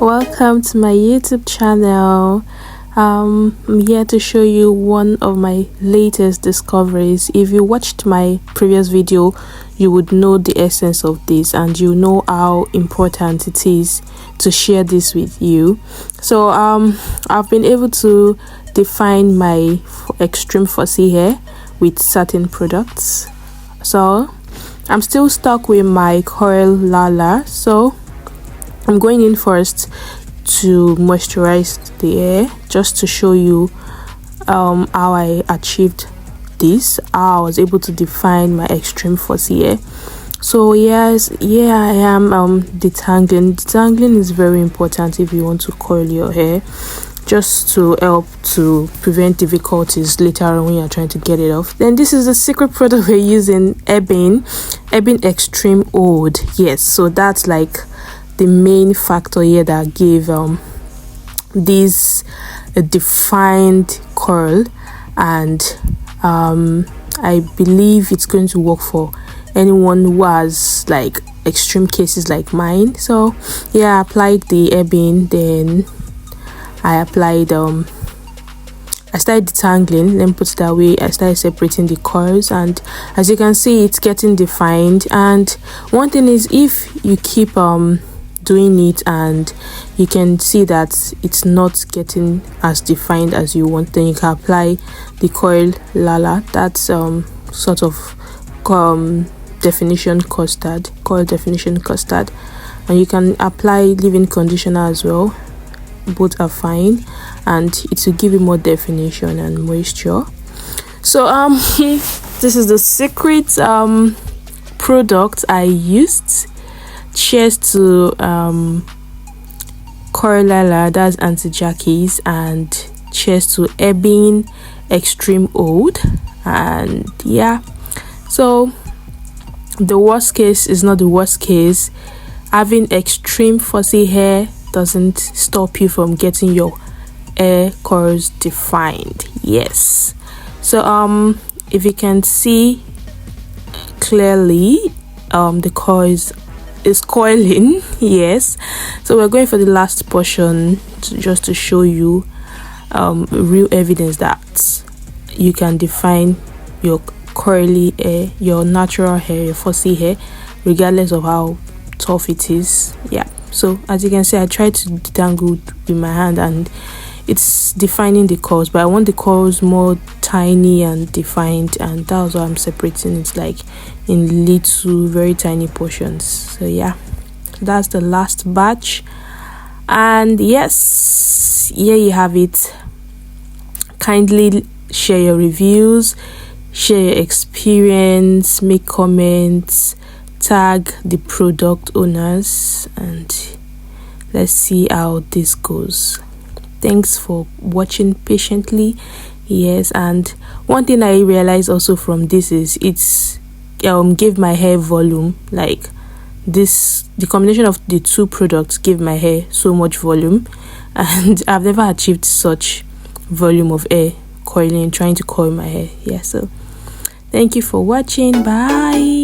Welcome to my YouTube channel. I'm here to show you one of my latest discoveries. If you watched my previous video, you would know the essence of this and you know how important it is to share this with you. So I've been able to define my extreme fussy hair with certain products. So I'm still stuck with my coil Lala, so I'm going in first to moisturize the hair, just to show you how I achieved this, how I was able to define my extreme fussy hair. So yes, here I am detangling. Detangling is very important if you want to coil your hair, just to help to prevent difficulties later on when you're trying to get it off. Then this is the secret product we're using, Ebin Extreme Old. Yes, so that's like the main factor here that gave this a defined curl, and I believe it's going to work for anyone who has like extreme cases like mine. So yeah, I applied the Ebin, then I started detangling. Let me put it that way. I started separating the coils, and as you can see, it's getting defined. And one thing is, if you keep doing it and you can see that it's not getting as defined as you want, then you can apply the coil Lala. That's sort of coil definition custard, and you can apply leave-in conditioner as well. Both are fine, and it will give you more definition and moisture. So this is the secret product I used. Cheers to coil Lala, that's anti-jackies, and cheers to Ebin Extreme Old. And yeah, so the worst case is not the worst case. Having extreme fussy hair doesn't stop you from getting your hair curls defined. Yes, so if you can see clearly, the coils is coiling. Yes, so we're going for the last portion just to show you real evidence that you can define your curly hair, your natural hair, your fussy hair, regardless of how tough it is. Yeah, so as you can see, I tried to detangle with my hand and it's defining the curls, but I want the curls more tiny and defined, and that's why I'm separating it like in little very tiny portions. So yeah, that's the last batch, and yes, here you have it. Kindly share your reviews, share your experience, make comments, tag the product owners, and let's see how this goes. Thanks for watching patiently. Yes, and one thing I realized also from this is it's give my hair volume. Like this, the combination of the two products give my hair so much volume, and I've never achieved such volume of hair trying to coil my hair. Yeah, so thank you for watching. Bye.